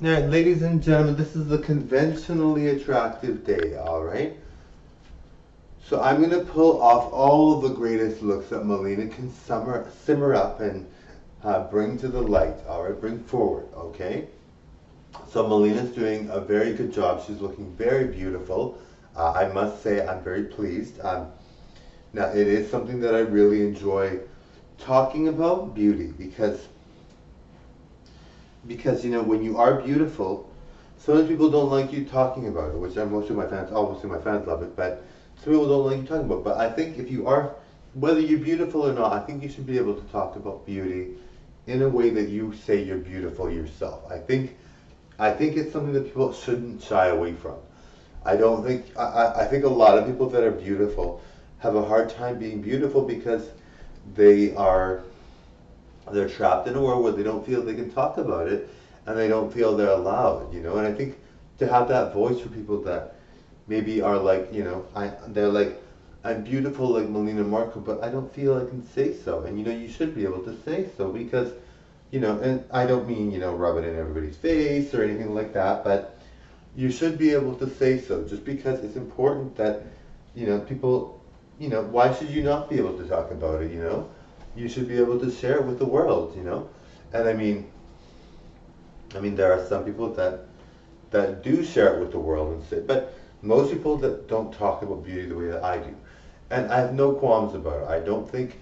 All right, ladies and gentlemen, this is the conventionally attractive day, all right? So I'm going to pull off all the greatest looks that Melina can simmer up and bring to the light, all right? Bring forward, okay? So Melina's doing a very good job. She's looking very beautiful. I must say I'm very pleased. Now, it is something that I really enjoy talking about, beauty, because when you are beautiful, sometimes people don't like you talking about it, which most of my fans, most of my fans love it, but some people don't like you talking about it. But I think if you are, whether you're beautiful or not, I think you should be able to talk about beauty in a way that you say you're beautiful yourself. I think it's something that people shouldn't shy away from. I don't think I think a lot of people that are beautiful have a hard time being beautiful because they are they're trapped in a world where they don't feel they can talk about it and they don't feel they're allowed. And I think to have that voice for people that maybe are like, they're like, I'm beautiful like Melina Marco, but I don't feel I can say so. And you should be able to say so because, and I don't mean, rub it in everybody's face or anything like that, but you should be able to say so just because it's important that, people, why should you not be able to talk about it? You should be able to share it with the world. And I mean, there are some people that do share it with the world and say, but most people that don't talk about beauty the way that I do, and I have no qualms about it. I don't think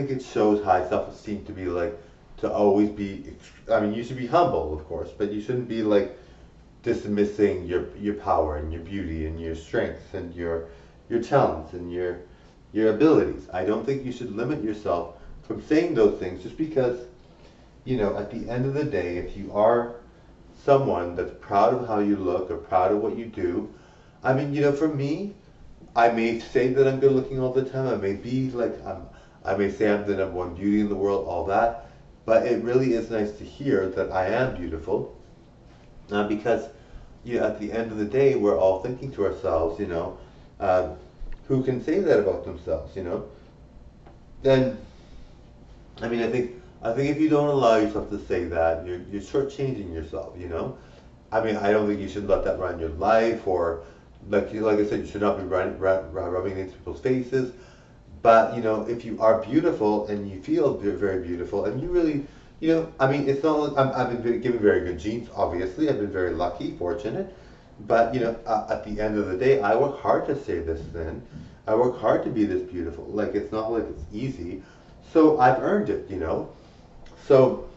it shows high self-esteem to be like to always be. I mean, you should be humble, of course, but you shouldn't be like dismissing your power and your beauty and your strengths and your talents and your abilities. I don't think you should limit yourself from saying those things just because at the end of the day, if you are someone that's proud of how you look or proud of what you do, I mean, for me, I may say that I'm good looking all the time. I may be like I may say I'm the number one beauty in the world, all that. But it really is nice to hear that I am beautiful, because at the end of the day, we're all thinking to ourselves, um, who can say that about themselves. Then I mean, I think if you don't allow yourself to say that, you're shortchanging yourself. I mean, I don't think you should let that run your life, or like I said, you should not be rubbing into people's faces. But if you are beautiful and you feel very beautiful, and you really, I mean, it's not like I've been given very good genes. Obviously, I've been very lucky, fortunate. But at the end of the day, I work hard to say this thin. I work hard to be this beautiful. Like it's not like it's easy. So I've earned it. So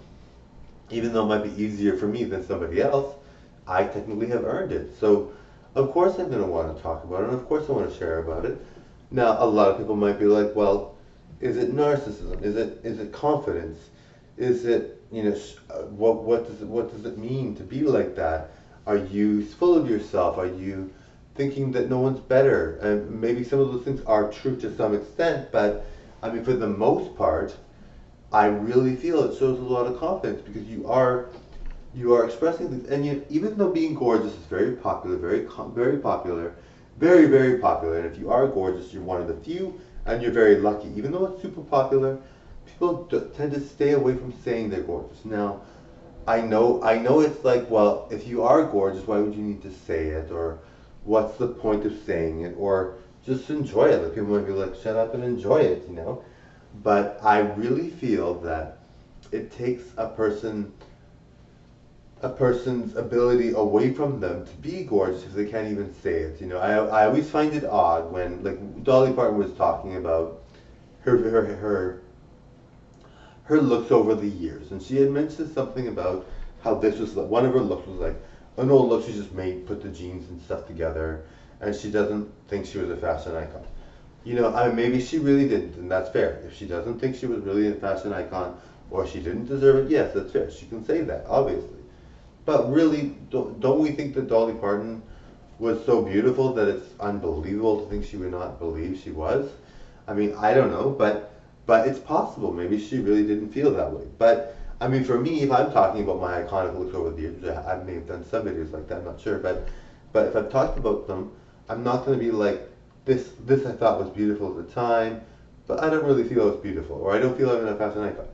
even though it might be easier for me than somebody else, I technically have earned it. So of course I'm going to want to talk about it, and of course I want to share about it. Now, a lot of people might be like, well, is it narcissism? Is it confidence? Is it what does it mean to be like that? Are you full of yourself? Are you thinking that no one's better? And maybe some of those things are true to some extent, but I mean, for the most part, I really feel it shows a lot of confidence because you are expressing things, and even though being gorgeous is very popular, very popular, very very popular, and if you are gorgeous, you're one of the few, and you're very lucky. Even though it's super popular, people tend to stay away from saying they're gorgeous. Now, I know it's like, well, if you are gorgeous, why would you need to say it, or what's the point of saying it, or just enjoy it? Like people might be like, shut up and enjoy it. But I really feel that it takes a person's ability away from them to be gorgeous if they can't even say it. I always find it odd when like Dolly Parton was talking about her her her her looks over the years, and she had mentioned something about how this was one of her looks was like an old look she just made, put the jeans and stuff together, and she doesn't think she was a fashion icon. Maybe she really didn't, and that's fair. If she doesn't think she was really a fashion icon, or she didn't deserve it, yes, that's fair. She can say that, obviously. But really, don't we think that Dolly Parton was so beautiful that it's unbelievable to think she would not believe she was? I mean, I don't know, but it's possible. Maybe she really didn't feel that way. But I mean, for me, if I'm talking about my iconic looks over the years, I may have done some videos like that. I'm not sure, but if I've talked about them, I'm not going to be like this. I thought was beautiful at the time, but I don't really feel it's beautiful, or I don't feel I'm a fashion icon.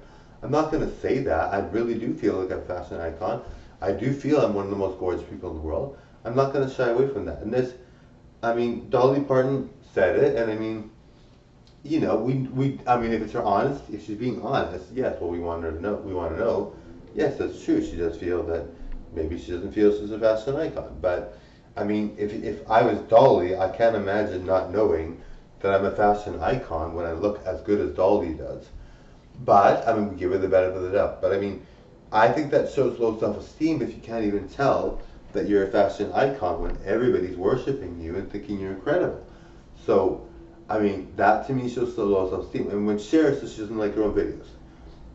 I'm not going to say that. I really do feel like a fashion icon. I do feel I'm one of the most gorgeous people in the world. I'm not going to shy away from that. And this, I mean, Dolly Parton said it, and I mean, you know, I mean, if it's her honest, if she's being honest, yes, well, we want her to know, we want to know, yes, that's true. She does feel that maybe she doesn't feel she's a fashion icon. But, I mean, if I was Dolly, I can't imagine not knowing that I'm a fashion icon when I look as good as Dolly does. But, I mean, we give her the benefit of the doubt. But, I mean, I think that shows low self-esteem if you can't even tell that you're a fashion icon when everybody's worshiping you and thinking you're incredible. So, I mean, that to me shows so low self-esteem. And when Cher says she doesn't like her own videos,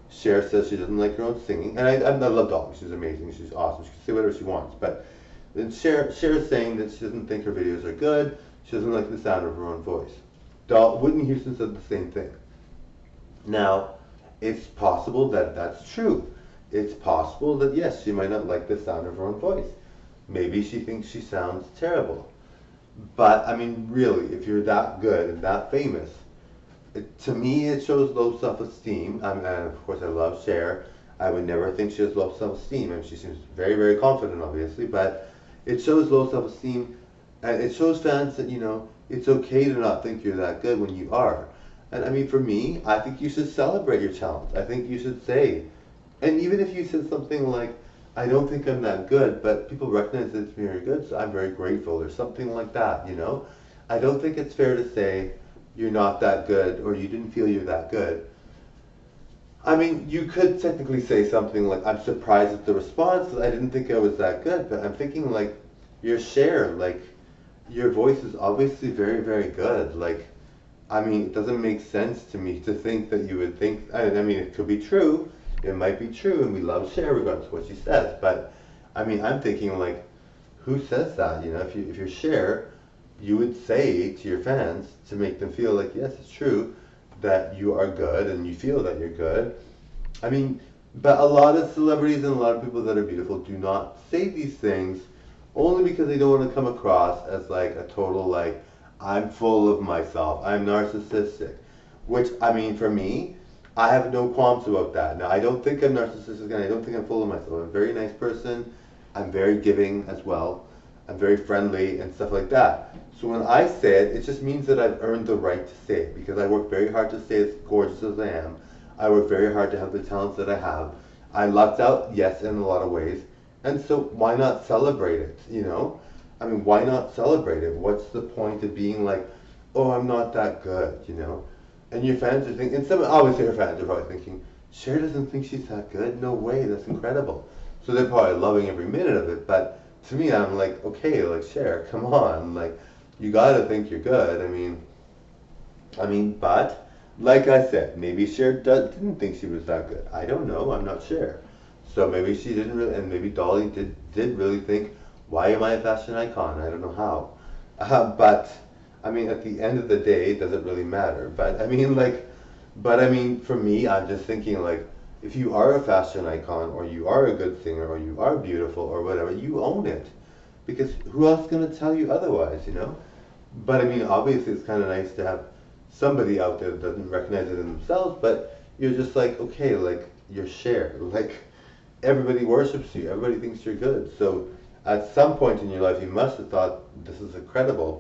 Cher says she doesn't like her own singing, and I love Dolly. She's amazing. She's awesome. She can say whatever she wants. But then Cher's saying that she doesn't think her videos are good. She doesn't like the sound of her own voice. Whitney Houston said the same thing. Now, it's possible that that's true. It's possible that, yes, she might not like the sound of her own voice. Maybe she thinks she sounds terrible. But, I mean, really, if you're that good and that famous, to me it shows low self-esteem. And of course, I love Cher. I would never think she has low self-esteem. I mean, she seems very, very confident, obviously. But it shows low self-esteem. And it shows fans that, you know, it's okay to not think you're that good when you are. And, I mean, for me, I think you should celebrate your talent. I think you should say, and even if you said something like, I don't think I'm that good, but people recognize that it's very good, so I'm very grateful, or something like that, you know? I don't think it's fair to say you're not that good, or you didn't feel you're that good. I mean, you could technically say something like, I'm surprised at the response, I didn't think I was that good, but I'm thinking like, your Cher, like, your voice is obviously very, very good. Like, I mean, it doesn't make sense to me to think that you would think, I mean, it could be true, it might be true, and we love Cher regardless of what she says, but I mean, I'm thinking like, who says that? You know, if you're Cher, you would say to your fans to make them feel like, yes, it's true that you are good and you feel that you're good. I mean, but a lot of celebrities and a lot of people that are beautiful do not say these things only because they don't want to come across as like a total like, I'm full of myself, I'm narcissistic. Which, I mean, for me, I have no qualms about that. Now, I don't think I'm narcissistic and I don't think I'm full of myself. I'm a very nice person. I'm very giving as well. I'm very friendly and stuff like that. So when I say it, it just means that I've earned the right to say it because I work very hard to stay as gorgeous as I am. I work very hard to have the talents that I have. I lucked out, yes, in a lot of ways. And so why not celebrate it, you know? I mean, why not celebrate it? What's the point of being like, oh, I'm not that good, you know? And your fans are thinking, and some, obviously your fans are probably thinking, Cher doesn't think she's that good? No way, that's incredible. So they're probably loving every minute of it, but to me, I'm like, okay, like, Cher, come on, like, you gotta think you're good. I mean, but, like I said, maybe Cher didn't think she was that good. I don't know, I'm not Cher. So maybe she didn't really, and maybe Dolly did really think, why am I a fashion icon? I don't know how. But, I mean, at the end of the day, it doesn't really matter. But I mean, like, for me, I'm just thinking, like, if you are a fashion icon, or you are a good singer, or you are beautiful, or whatever, you own it. Because who else is going to tell you otherwise, you know? But I mean, obviously, it's kind of nice to have somebody out there that doesn't recognize it in themselves, but you're just like, okay, like, you're Cher. Like, everybody worships you. Everybody thinks you're good. So at some point in your life, you must have thought, this is incredible,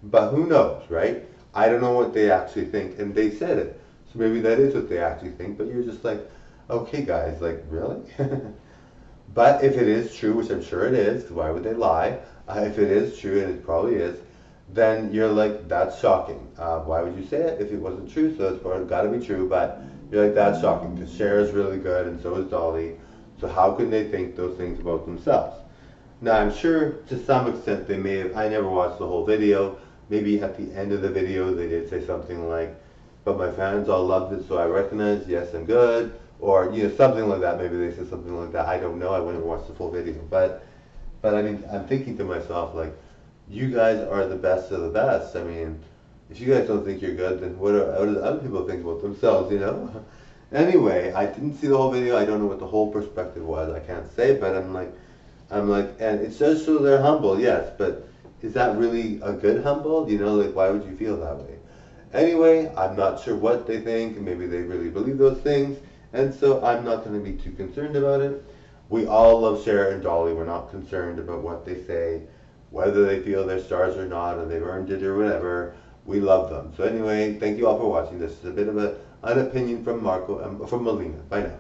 but who knows, right? I don't know what they actually think, and they said it. So maybe that is what they actually think, but you're just like, okay guys, like, really? But if it is true, which I'm sure it is, 'cause why would they lie? If it is true, and it probably is, then you're like, that's shocking. Why would you say it if it wasn't true? So it's probably got to be true, but you're like, that's shocking, because Cher is really good, and so is Dolly. So how can they think those things about themselves? Now, I'm sure to some extent they may have, I never watched the whole video, maybe at the end of the video they did say something like, but my fans all loved it, so I recognize, yes, I'm good, or, you know, something like that. Maybe they said something like that. I don't know, I wouldn't watch the full video, but I mean, I'm thinking to myself, like, you guys are the best of the best. I mean, if you guys don't think you're good, then what do other people think about themselves, you know? Anyway, I didn't see the whole video, I don't know what the whole perspective was, I can't say, but I'm like, and it says so they're humble, yes, but is that really a good humble? You know, like, why would you feel that way? Anyway, I'm not sure what they think, maybe they really believe those things, and so I'm not going to be too concerned about it. We all love Sarah and Dolly. We're not concerned about what they say, whether they feel they're stars or not, or they've earned it or whatever. We love them. So anyway, thank you all for watching. This is a bit of an opinion from Marco, from Melina. Bye now.